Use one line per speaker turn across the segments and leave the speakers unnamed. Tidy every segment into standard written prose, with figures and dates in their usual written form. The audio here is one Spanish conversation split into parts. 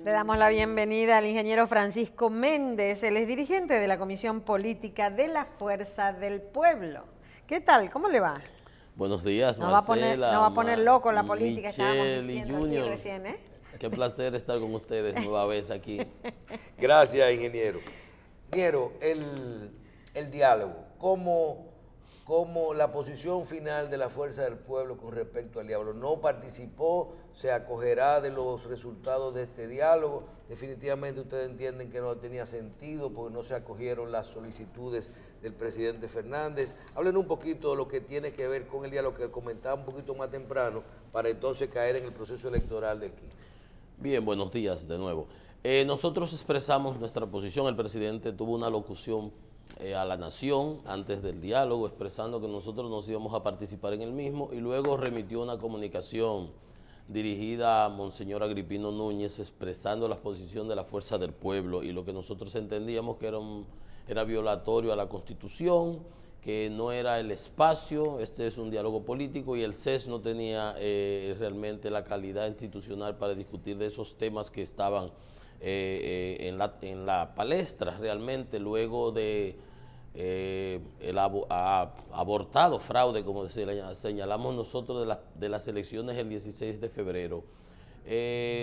Le damos la bienvenida al ingeniero Francisco Méndez, él es dirigente de la Comisión Política de la Fuerza del Pueblo. ¿Qué tal? ¿Cómo le va?
Buenos días,
Nos
Marcela,
va a poner loco la política, estábamos
Michelle y
diciendo aquí
Junior.
recién, ¿eh?
Qué placer estar con ustedes nueva vez aquí.
Gracias, ingeniero. Ingeniero, el diálogo, ¿cómo la posición final de la Fuerza del Pueblo con respecto al diálogo? ¿No participó? ¿Se acogerá de los resultados de este diálogo? Definitivamente ustedes entienden que no tenía sentido porque no se acogieron las solicitudes del presidente Fernández. Hablen un poquito de lo que tiene que ver con el diálogo que comentaba un poquito más temprano para entonces caer en el proceso electoral del 15.
Bien, buenos días de nuevo. Nosotros expresamos nuestra posición, el presidente tuvo una locución a la nación antes del diálogo expresando que nosotros nos íbamos a participar en el mismo y luego remitió una comunicación dirigida a Monseñor Agripino Núñez expresando la posición de la Fuerza del Pueblo y lo que nosotros entendíamos que era violatorio a la Constitución, que no era el espacio, este es un diálogo político y el CES no tenía realmente la calidad institucional para discutir de esos temas que estaban en la palestra realmente luego de el abortado fraude, como señalamos nosotros, de las elecciones el 16 de febrero.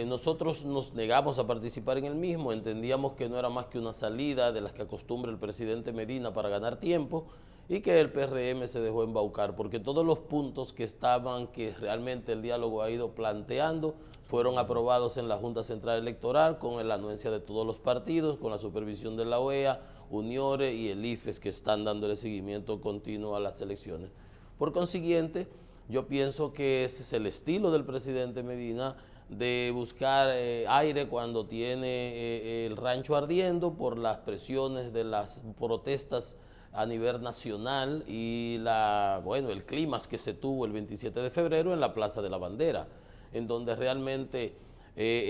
Nosotros nos negamos a participar en el mismo, entendíamos que no era más que una salida de las que acostumbra el presidente Medina para ganar tiempo y que el PRM se dejó embaucar, porque todos los puntos que realmente el diálogo ha ido planteando, fueron aprobados en la Junta Central Electoral con la anuencia de todos los partidos, con la supervisión de la OEA, Uniore y el IFES, que están dándole seguimiento continuo a las elecciones. Por consiguiente, yo pienso que ese es el estilo del presidente Medina, de buscar aire cuando tiene el rancho ardiendo por las presiones de las protestas a nivel nacional y el clima que se tuvo el 27 de febrero en la Plaza de la Bandera, en donde realmente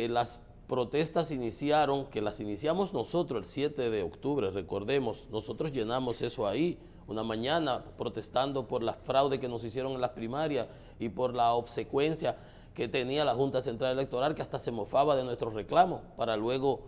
las protestas iniciaron, que las iniciamos nosotros el 7 de octubre, recordemos, nosotros llenamos eso ahí, una mañana protestando por la fraude que nos hicieron en las primarias y por la obsecuencia que tenía la Junta Central Electoral, que hasta se mofaba de nuestros reclamos, para luego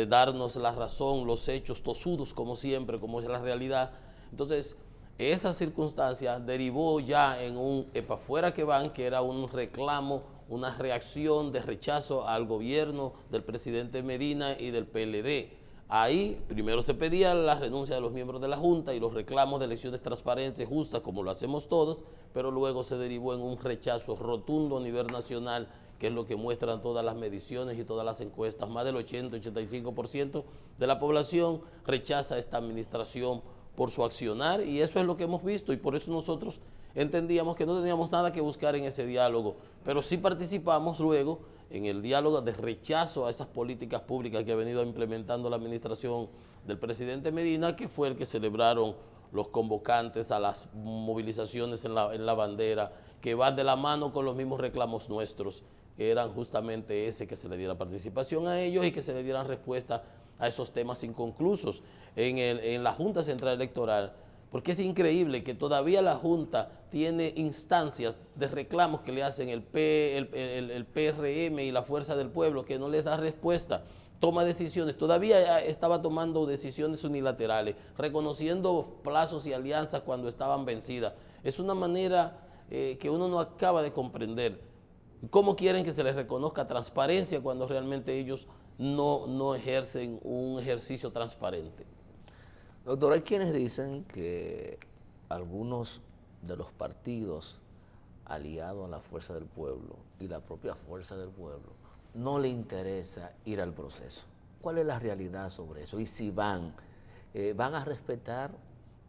darnos la razón, los hechos tosudos, como siempre, como es la realidad. Entonces, esa circunstancia derivó ya en un epa fuera que van, que era un reclamo, una reacción de rechazo al gobierno del presidente Medina y del PLD. Ahí primero se pedía la renuncia de los miembros de la Junta y los reclamos de elecciones transparentes, justas, como lo hacemos todos, pero luego se derivó en un rechazo rotundo a nivel nacional, que es lo que muestran todas las mediciones y todas las encuestas. Más del 80-85% de la población rechaza esta administración por su accionar, y eso es lo que hemos visto, y por eso nosotros entendíamos que no teníamos nada que buscar en ese diálogo, pero sí participamos luego en el diálogo de rechazo a esas políticas públicas que ha venido implementando la administración del presidente Medina, que fue el que celebraron los convocantes a las movilizaciones en la bandera, que van de la mano con los mismos reclamos nuestros, que eran justamente ese, que se le diera participación a ellos y que se le dieran respuesta a esos temas inconclusos en la Junta Central Electoral, porque es increíble que todavía la Junta tiene instancias de reclamos que le hacen el PRM y la Fuerza del Pueblo, que no les da respuesta, toma decisiones, todavía estaba tomando decisiones unilaterales, reconociendo plazos y alianzas cuando estaban vencidas. Es una manera que uno no acaba de comprender. ¿Cómo quieren que se les reconozca transparencia cuando realmente ellos no ejercen un ejercicio transparente?
Doctor, hay quienes dicen que algunos de los partidos aliados a la Fuerza del Pueblo y la propia Fuerza del Pueblo no le interesa ir al proceso. ¿Cuál es la realidad sobre eso? Y si van a respetar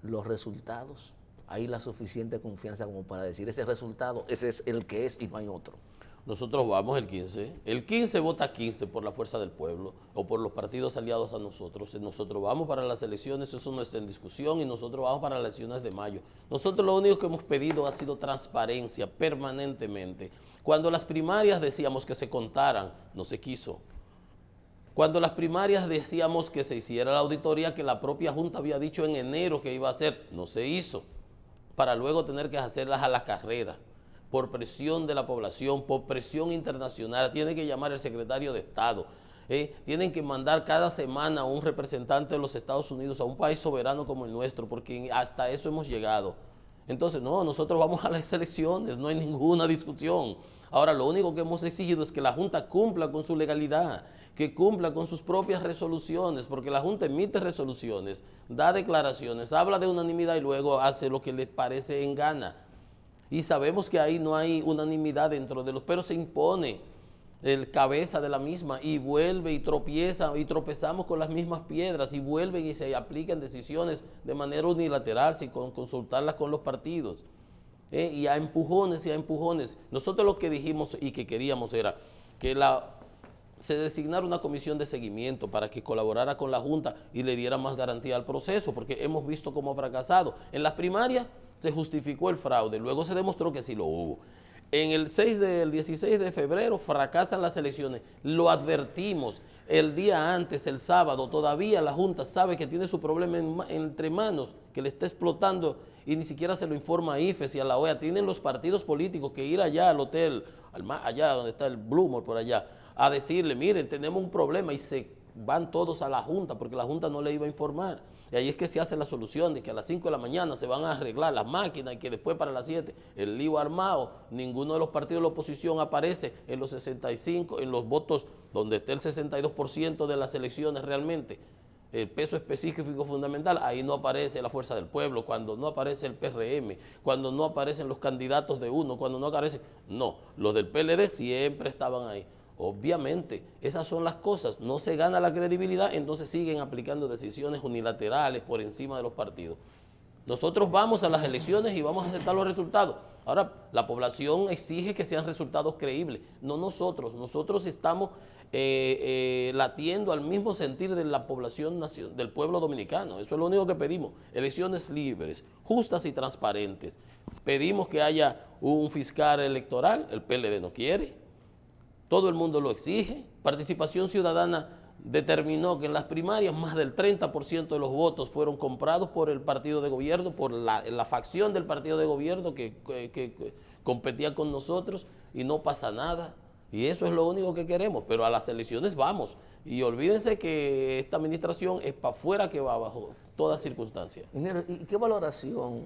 los resultados, ¿hay la suficiente confianza como para decir ese resultado, ese es el que es y no hay otro?
Nosotros vamos el 15. El 15 vota 15 por la Fuerza del Pueblo o por los partidos aliados a nosotros. Nosotros vamos para las elecciones, eso no está en discusión, y nosotros vamos para las elecciones de mayo. Nosotros lo único que hemos pedido ha sido transparencia permanentemente. Cuando las primarias decíamos que se contaran, no se quiso. Cuando las primarias decíamos que se hiciera la auditoría que la propia Junta había dicho en enero que iba a hacer, no se hizo, para luego tener que hacerlas a la carrera, por presión de la población, por presión internacional. Tiene que llamar el secretario de Estado, Tienen que mandar cada semana a un representante de los Estados Unidos a un país soberano como el nuestro, porque hasta eso hemos llegado. Entonces, no, nosotros vamos a las elecciones, no hay ninguna discusión. Ahora, lo único que hemos exigido es que la Junta cumpla con su legalidad, que cumpla con sus propias resoluciones, porque la Junta emite resoluciones, da declaraciones, habla de unanimidad y luego hace lo que le parece en gana. Y sabemos que ahí no hay unanimidad dentro de los, pero se impone el cabeza de la misma y vuelve y tropieza y tropezamos con las mismas piedras y vuelven y se aplican decisiones de manera unilateral sin consultarlas con los partidos. Y a empujones y a empujones. Nosotros lo que dijimos y que queríamos era que se designara una comisión de seguimiento para que colaborara con la Junta y le diera más garantía al proceso, porque hemos visto cómo ha fracasado. En las primarias se justificó el fraude, luego se demostró que sí lo hubo. En el 16 de febrero fracasan las elecciones, lo advertimos. El día antes, el sábado, todavía la Junta sabe que tiene su problema entre manos, que le está explotando y ni siquiera se lo informa a IFES y a la OEA. Tienen los partidos políticos que ir allá al hotel, allá donde está el Blumor, por allá, a decirle, miren, tenemos un problema, y se van todos a la Junta porque la Junta no le iba a informar. Y ahí es que se hace la solución de que a las 5 de la mañana se van a arreglar las máquinas y que después para las 7 el lío armado, ninguno de los partidos de la oposición aparece en los 65, en los votos donde esté el 62% de las elecciones realmente. El peso específico fundamental, ahí no aparece la Fuerza del Pueblo, cuando no aparece el PRM, cuando no aparecen los candidatos de uno, cuando no aparecen, no, los del PLD siempre estaban ahí. Obviamente, esas son las cosas, no se gana la credibilidad, entonces siguen aplicando decisiones unilaterales por encima de los partidos. Nosotros vamos a las elecciones y vamos a aceptar los resultados. Ahora, la población exige que sean resultados creíbles, no nosotros. Nosotros estamos latiendo al mismo sentir de la población del pueblo dominicano. Eso es lo único que pedimos. Elecciones libres, justas y transparentes. Pedimos que haya un fiscal electoral, el PLD no quiere. Todo el mundo lo exige. Participación Ciudadana determinó que en las primarias más del 30% de los votos fueron comprados por el partido de gobierno, por la facción del partido de gobierno que competía con nosotros, y no pasa nada. Y eso es lo único que queremos, pero a las elecciones vamos. Y olvídense que esta administración es para afuera que va bajo todas circunstancias.
Ingeniero, ¿y qué valoración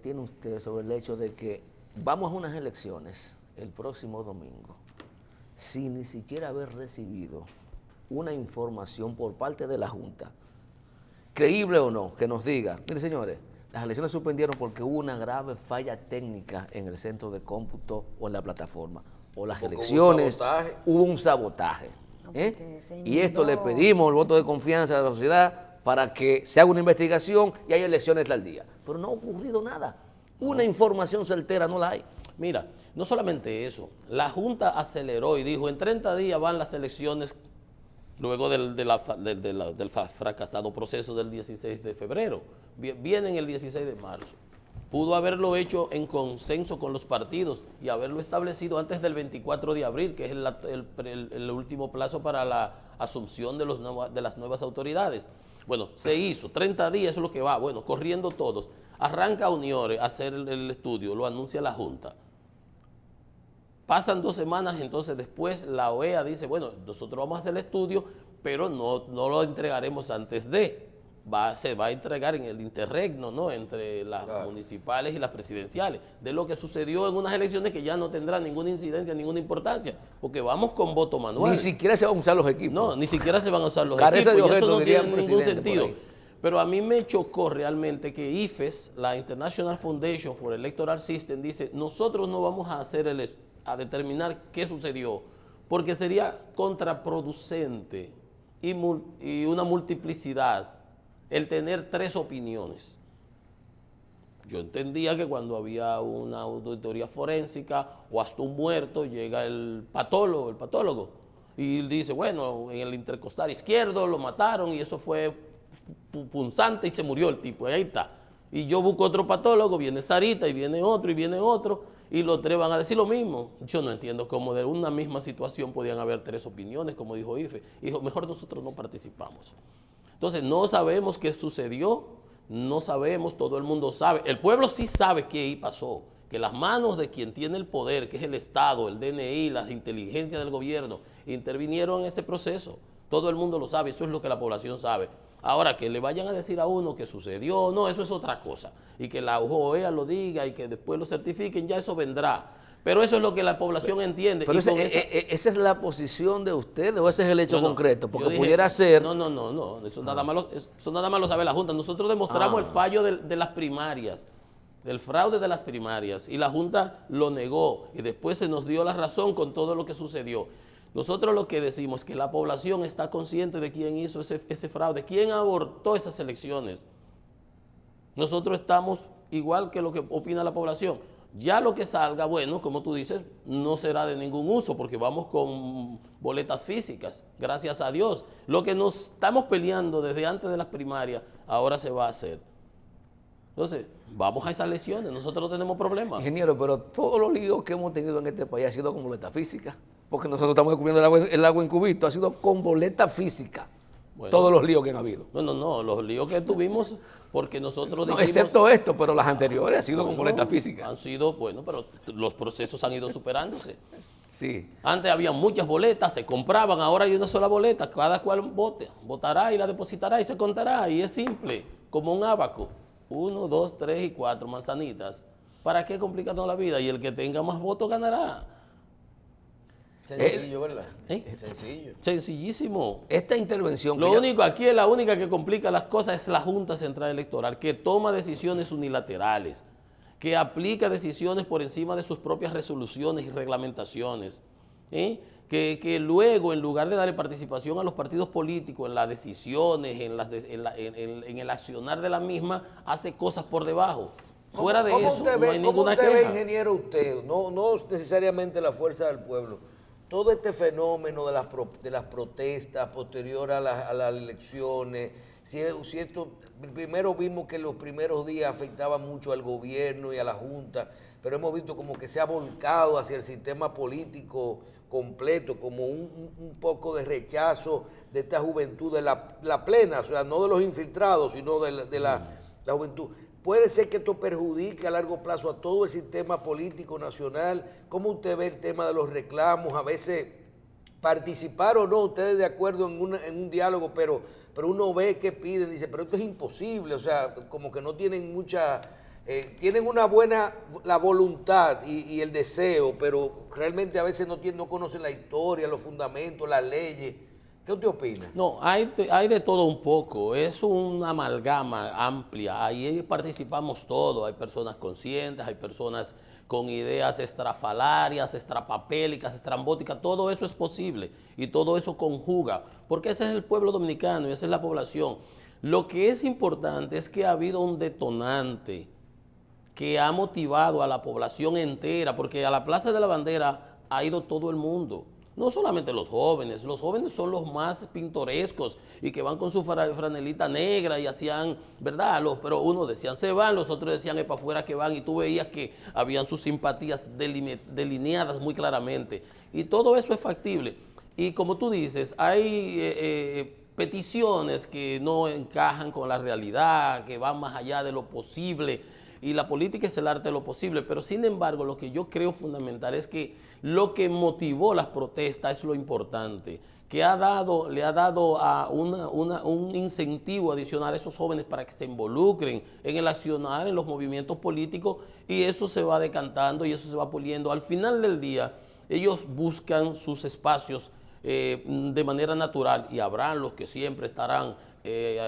tiene usted sobre el hecho de que vamos a unas elecciones el próximo domingo sin ni siquiera haber recibido una información por parte de la Junta, creíble o no, que nos diga, mire señores, las elecciones se suspendieron porque hubo una grave falla técnica en el centro de cómputo o en la plataforma, o las elecciones hubo un sabotaje? Y esto le pedimos el voto de confianza a la sociedad para que se haga una investigación y haya elecciones al día. Pero no ha ocurrido nada. Una información certera no la hay.
Mira, no solamente eso, la Junta aceleró y dijo, en 30 días van las elecciones luego del fracasado proceso del 16 de febrero. Vienen el 16 de marzo. Pudo haberlo hecho en consenso con los partidos y haberlo establecido antes del 24 de abril, que es el último plazo para la asunción de las nuevas autoridades. Bueno, se hizo, 30 días es lo que va, bueno, corriendo todos. Arranca Uniore a hacer el estudio, lo anuncia la Junta. Pasan 2 semanas, entonces después la OEA dice, bueno, nosotros vamos a hacer el estudio, pero no lo entregaremos antes de. Se va a entregar en el interregno, ¿no?, entre las municipales y las presidenciales, de lo que sucedió en unas elecciones que ya no tendrán ninguna incidencia, ninguna importancia, porque vamos con voto manual.
Ni siquiera se van a usar los equipos.
No, ni siquiera se van a usar los equipos, y eso no tiene ningún sentido. Pero a mí me chocó realmente que IFES, la International Foundation for Electoral System, dice, nosotros no vamos a hacer a determinar qué sucedió, porque sería contraproducente y una multiplicidad el tener 3 opiniones. Yo entendía que cuando había una auditoría forénsica o hasta un muerto, llega el patólogo, y dice, bueno, en el intercostal izquierdo lo mataron y eso fue punzante y se murió el tipo, y ahí está. Y yo busco otro patólogo, viene Sarita y viene otro, y los 3 van a decir lo mismo. Yo no entiendo cómo de una misma situación podían haber 3 opiniones, como dijo IFE. Dijo, mejor nosotros no participamos. Entonces, no sabemos qué sucedió, no sabemos, todo el mundo sabe. El pueblo sí sabe qué pasó, que las manos de quien tiene el poder, que es el Estado, el DNI, las inteligencias del gobierno, intervinieron en ese proceso. Todo el mundo lo sabe, eso es lo que la población sabe. Ahora, que le vayan a decir a uno que sucedió, no, eso es otra cosa. Y que la OEA lo diga y que después lo certifiquen, ya eso vendrá. Pero eso es lo que la población entiende.
Pero
esa
¿esa es la posición de ustedes o ese es el hecho
No,
concreto?
yo
Porque
dije,
pudiera ser...
No, eso nada más lo sabe la Junta. Nosotros demostramos el fallo de las primarias, del fraude de las primarias, y la Junta lo negó, y después se nos dio la razón con todo lo que sucedió. Nosotros lo que decimos es que la población está consciente de quién hizo ese fraude, quién abortó esas elecciones. Nosotros estamos igual que lo que opina la población. Ya lo que salga, bueno, como tú dices, no será de ningún uso porque vamos con boletas físicas, gracias a Dios. Lo que nos estamos peleando desde antes de las primarias, ahora se va a hacer. Entonces, vamos a esas elecciones, nosotros no tenemos problemas.
Ingeniero, pero todos los líos que hemos tenido en este país ha sido con boleta física, porque nosotros estamos descubriendo el agua en cubito, ha sido con boleta física.
Bueno,
todos los líos que han habido.
No, los líos que tuvimos, porque nosotros dijimos...
excepto esto, pero las anteriores han sido con
Bueno,
boleta física.
Han sido, bueno, pero los procesos han ido superándose.
Sí.
Antes había muchas boletas, se compraban, ahora hay una sola boleta, cada cual votará y la depositará y se contará, y es simple, como un ábaco. 1, 2, 3 y 4 manzanitas. ¿Para qué complicarnos la vida? Y el que tenga más votos ganará.
Sencillo, ¿verdad?
Sencillo. Sencillísimo.
Esta intervención...
Lo único, aquí es la única que complica las cosas es la Junta Central Electoral, que toma decisiones unilaterales, que aplica decisiones por encima de sus propias resoluciones y reglamentaciones, que luego, en lugar de darle participación a los partidos políticos en las decisiones, en el accionar de la misma, hace cosas por debajo. Fuera de eso, no hay ninguna
¿Cómo usted ve,
queja.
ingeniero, usted, no necesariamente la fuerza del pueblo, todo este fenómeno de las protestas posterior a las elecciones? Primero vimos que los primeros días afectaban mucho al gobierno y a la Junta, pero hemos visto como que se ha volcado hacia el sistema político completo, como un poco de rechazo de esta juventud, de la plena, o sea, no de los infiltrados, sino de la juventud. ¿Puede ser que esto perjudique a largo plazo a todo el sistema político nacional? ¿Cómo usted ve el tema de los reclamos? A veces participar o no, ustedes de acuerdo en un diálogo, pero uno ve que piden, dice, pero esto es imposible, o sea, como que no tienen mucha... tienen una buena la voluntad y el deseo, pero realmente a veces no conocen la historia, los fundamentos, las leyes. ¿Qué usted opina?
No, hay de todo un poco, es una amalgama amplia, ahí participamos todos, hay personas conscientes, hay personas con ideas estrafalarias, extrapapélicas, estrambóticas, todo eso es posible y todo eso conjuga, porque ese es el pueblo dominicano y esa es la población. Lo que es importante es que ha habido un detonante que ha motivado a la población entera, porque a la Plaza de la Bandera ha ido todo el mundo. No solamente los jóvenes son los más pintorescos y que van con su franelita negra y hacían, ¿verdad? Pero unos decían se van, los otros decían es para afuera que van y tú veías que habían sus simpatías delineadas muy claramente. Y todo eso es factible. Y como tú dices, hay peticiones que no encajan con la realidad, que van más allá de lo posible. Y la política es el arte de lo posible, pero sin embargo lo que yo creo fundamental es que lo que motivó las protestas es lo importante, que le ha dado a un incentivo adicional a esos jóvenes para que se involucren en el accionar, en los movimientos políticos, y eso se va decantando y eso se va puliendo. Al final del día, ellos buscan sus espacios de manera natural y habrán los que siempre estarán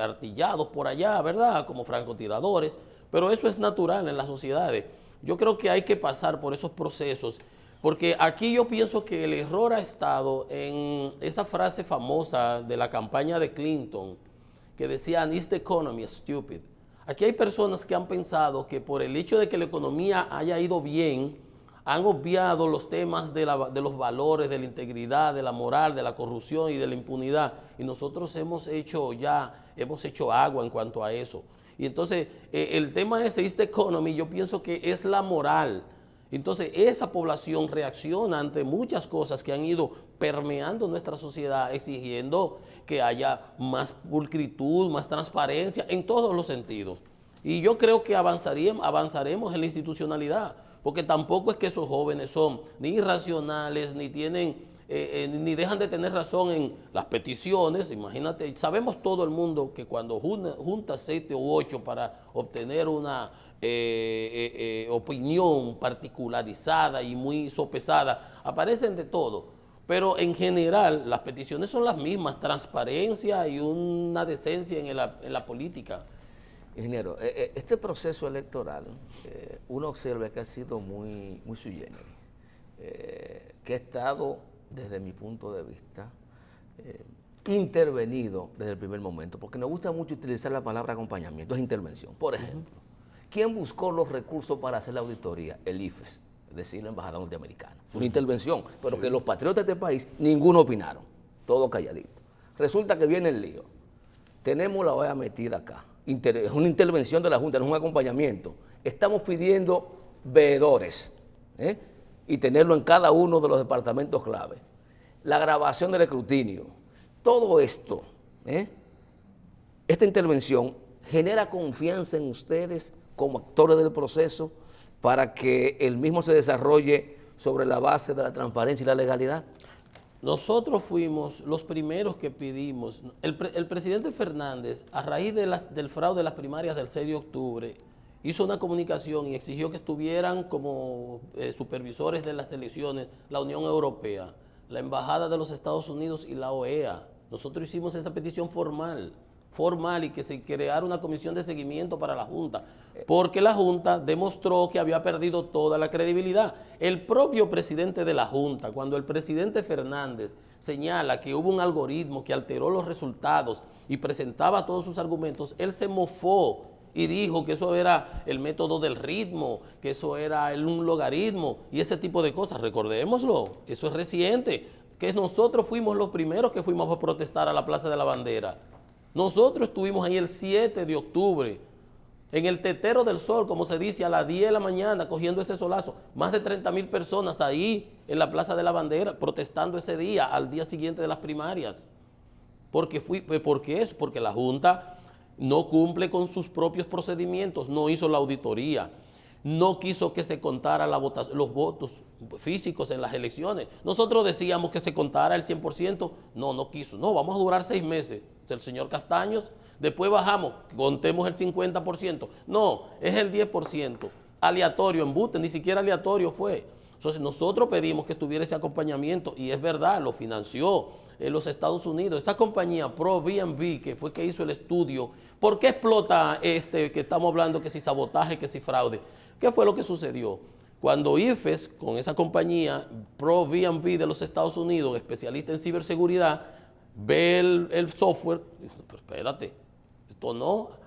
artillados por allá, ¿verdad? Como francotiradores. Pero eso es natural en las sociedades. Yo creo que hay que pasar por esos procesos, porque aquí yo pienso que el error ha estado en esa frase famosa de la campaña de Clinton, que decía, "Is the economy stupid?" Aquí hay personas que han pensado que por el hecho de que la economía haya ido bien, han obviado los temas de los valores, de la integridad, de la moral, de la corrupción y de la impunidad. Y nosotros hemos hecho agua en cuanto a eso. Y entonces, el tema ese, is the economy, yo pienso que es la moral. Entonces, esa población reacciona ante muchas cosas que han ido permeando nuestra sociedad, exigiendo que haya más pulcritud, más transparencia, en todos los sentidos. Y yo creo que avanzaremos en la institucionalidad, porque tampoco es que esos jóvenes son ni irracionales, ni tienen, ni dejan de tener razón en las peticiones. Imagínate, sabemos todo el mundo que cuando juntas 7 u 8 para obtener una opinión particularizada y muy sopesada, aparecen de todo. Pero en general las peticiones son las mismas, transparencia y una decencia en la política.
Ingeniero, este proceso electoral, uno observa que ha sido muy sui generis, que ha estado, desde mi punto de vista, intervenido desde el primer momento, porque nos gusta mucho utilizar la palabra acompañamiento, es intervención. Por ejemplo, ¿quién buscó los recursos para hacer la auditoría? El IFES, es decir, la Embajada Norteamericana. Fue una intervención, pero que los patriotas de este país, ninguno opinaron, todo calladito. Resulta que viene el lío. Tenemos la OEA metida acá. Es una intervención de la Junta, no es un acompañamiento. Estamos pidiendo veedores y tenerlo en cada uno de los departamentos clave. La grabación del escrutinio. Todo esto, esta intervención genera confianza en ustedes como actores del proceso para que el mismo se desarrolle sobre la base de la transparencia y la legalidad.
Nosotros fuimos los primeros que pedimos. El presidente Fernández, a raíz del fraude de las primarias del 6 de octubre, hizo una comunicación y exigió que estuvieran como supervisores de las elecciones la Unión Europea, la Embajada de los Estados Unidos y la OEA. Nosotros hicimos esa petición formal y que se creara una comisión de seguimiento para la Junta, porque la Junta demostró que había perdido toda la credibilidad. El propio presidente de la Junta, cuando el presidente Fernández señala que hubo un algoritmo que alteró los resultados y presentaba todos sus argumentos, él se mofó y dijo que eso era el método del ritmo, que eso era un logaritmo y ese tipo de cosas. Recordémoslo, eso es reciente, que nosotros fuimos los primeros que fuimos a protestar a la Plaza de la Bandera. Nosotros estuvimos ahí el 7 de octubre, en el tetero del sol, como se dice, a las 10 de la mañana, cogiendo ese solazo. Más de 30,000 personas ahí en la Plaza de la Bandera, protestando ese día, al día siguiente de las primarias. ¿Por qué eso? Porque la Junta no cumple con sus propios procedimientos, no hizo la auditoría, no quiso que se contara los votos físicos en las elecciones. Nosotros decíamos que se contara el 100%, no quiso. No, vamos a durar 6 meses. El señor Castaños, después bajamos, contemos el 50%. No, es el 10%. Aleatorio, embuste, ni siquiera aleatorio fue. Entonces nosotros pedimos que tuviera ese acompañamiento y es verdad, lo financió en los Estados Unidos. Esa compañía ProBNV, que fue que hizo el estudio, ¿por qué explota que estamos hablando, que si sabotaje, que si fraude? ¿Qué fue lo que sucedió? Cuando IFES, con esa compañía ProBNV de los Estados Unidos, especialista en ciberseguridad, ve el software, dice, pero espérate,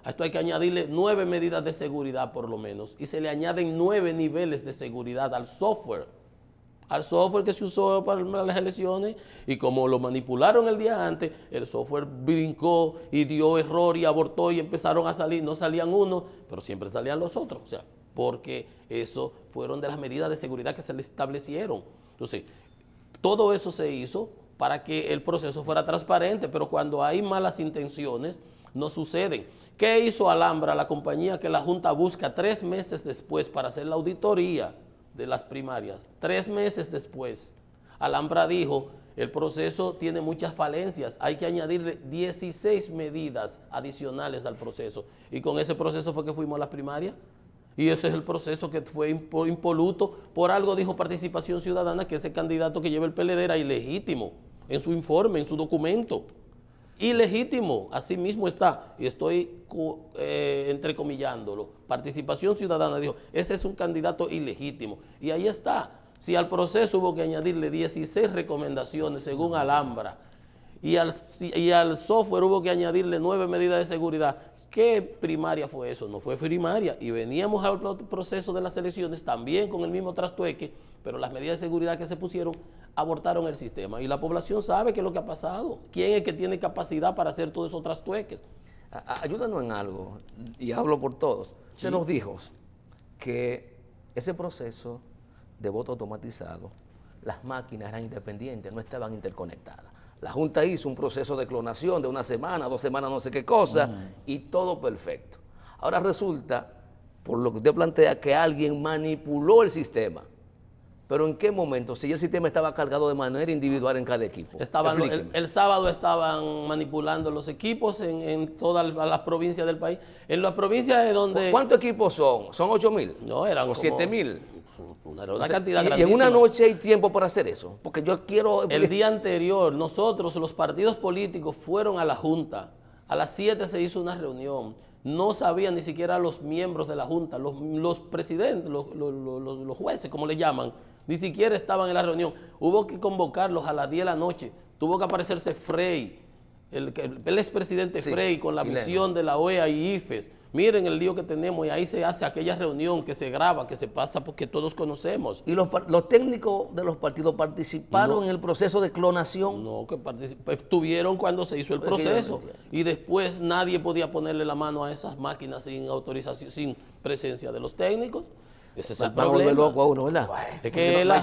a esto hay que añadirle 9 medidas de seguridad por lo menos, y se le añaden 9 niveles de seguridad al software que se usó para las elecciones, y como lo manipularon el día antes, el software brincó y dio error y abortó y empezaron a salir, no salían unos, pero siempre salían los otros, o sea, porque eso fueron de las medidas de seguridad que se le establecieron. Entonces, todo eso se hizo para que el proceso fuera transparente, pero cuando hay malas intenciones, no suceden. ¿Qué hizo Alhambra, la compañía que la Junta busca 3 meses después para hacer la auditoría de las primarias? 3 meses después, Alhambra dijo, el proceso tiene muchas falencias, hay que añadirle 16 medidas adicionales al proceso. Y con ese proceso fue que fuimos a las primarias. Y ese es el proceso que fue impoluto. Por algo dijo Participación Ciudadana que ese candidato que lleva el PLD era ilegítimo en su informe, en su documento. Ilegítimo, así mismo está. Y estoy entrecomillándolo. Participación Ciudadana dijo, ese es un candidato ilegítimo. Y ahí está. Si al proceso hubo que añadirle 16 recomendaciones según Alhambra y al software hubo que añadirle 9 medidas de seguridad, ¿qué primaria fue eso? No fue primaria. Y veníamos al proceso de las elecciones también con el mismo trastueque, pero las medidas de seguridad que se pusieron abortaron el sistema. Y la población sabe qué es lo que ha pasado. ¿Quién es que tiene capacidad para hacer todos esos trastueques?
Ayúdanos en algo, y hablo por todos. Se nos dijo que ese proceso de voto automatizado, las máquinas eran independientes, no estaban interconectadas. La Junta hizo un proceso de clonación de 1 semana, 2 semanas, no sé qué cosa, y todo perfecto. Ahora resulta, por lo que usted plantea, que alguien manipuló el sistema. Pero ¿en qué momento? Si el sistema estaba cargado de manera individual en cada equipo.
El sábado estaban manipulando los equipos en todas las provincias del país. En las provincias de donde...
¿Cuántos equipos son? ¿Son 8,000?
No, eran
¿O
como
7,000?
Una cantidad
y
grandísima.
en una noche hay tiempo para hacer eso. Porque yo quiero...
El día anterior, nosotros, los partidos políticos, fueron a la Junta. A las 7 se hizo una reunión. No sabían ni siquiera los miembros de la Junta, los presidentes, los jueces, como le llaman, ni siquiera estaban en la reunión. Hubo que convocarlos a las 10 de la noche. Tuvo que aparecerse Frey, el expresidente Frey, con la misión de la OEA y IFES. Miren el lío que tenemos, y ahí se hace aquella reunión que se graba, que se pasa porque todos conocemos.
¿Y los técnicos de los partidos participaron en el proceso de clonación?
No, que estuvieron cuando se hizo el proceso, y después nadie podía ponerle la mano a esas máquinas sin autorización, sin presencia de los técnicos. Ese es el problema.
Loco a uno, ¿verdad?
Es que la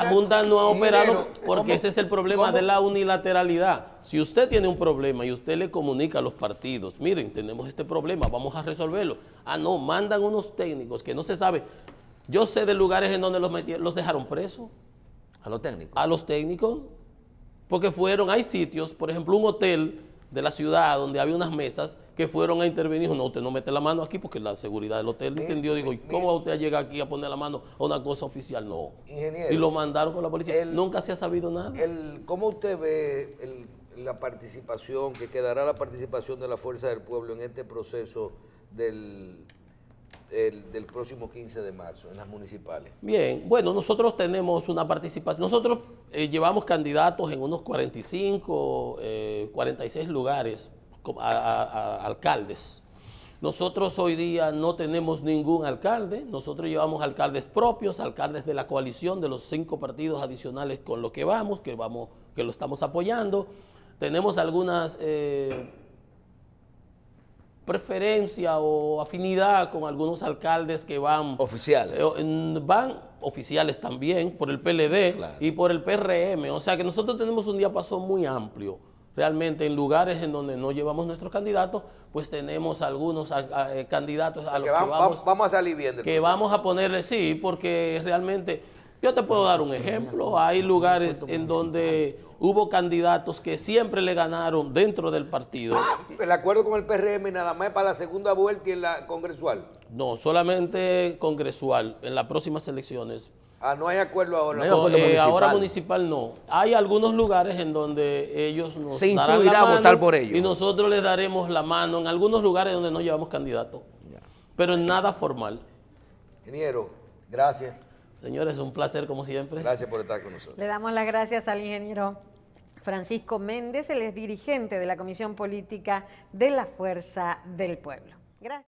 Junta no ha operado porque ese es el problema de la unilateralidad. Si usted tiene un problema y usted le comunica a los partidos, miren, tenemos este problema, vamos a resolverlo. Ah, no, mandan unos técnicos que no se sabe. Yo sé de lugares en donde los dejaron presos.
¿A los técnicos?
A los técnicos. Porque hay sitios, por ejemplo, un hotel de la ciudad donde había unas mesas que fueron a intervenir. No, usted no mete la mano aquí porque la seguridad del hotel entendió. Digo, ¿y cómo va usted a llegar aquí a poner la mano a una cosa oficial? No.
Ingeniero,
y lo mandaron con la policía. Nunca se ha sabido nada.
¿Cómo usted ve la participación, que quedará la participación de la Fuerza del Pueblo en este proceso del próximo 15 de marzo en las municipales?
Bien, bueno, nosotros tenemos una participación. Nosotros llevamos candidatos en unos 45, 46 lugares a alcaldes. Nosotros hoy día no tenemos ningún alcalde. Nosotros llevamos alcaldes propios, alcaldes de la coalición de los 5 partidos adicionales con los que vamos, que lo estamos apoyando. Tenemos algunas preferencia o afinidad con algunos alcaldes que van...
Oficiales.
Van oficiales también por el PLD, claro, y por el PRM. O sea que nosotros tenemos un diapasón muy amplio. Realmente en lugares en donde no llevamos nuestros candidatos, pues tenemos algunos candidatos a los que
vamos a salir bien.
Que vamos a ponerle, sí, porque realmente... Yo te puedo dar un ejemplo. Hay lugares en donde hubo candidatos que siempre le ganaron dentro del partido.
¿El acuerdo con el PRM nada más para la segunda vuelta y en la congresual?
No, solamente congresual, en las próximas elecciones.
Ah, no hay acuerdo ahora.
No, ahora municipal no. Hay algunos lugares en donde ellos nos
se
darán
instruirá
la mano
a votar por ellos.
Y nosotros les daremos la mano en algunos lugares donde no llevamos candidato. Pero en nada formal.
Ingeniero, gracias.
Señores, un placer como siempre.
Gracias por estar con nosotros.
Le damos las gracias al ingeniero Francisco Méndez, él es dirigente de la Comisión Política de la Fuerza del Pueblo.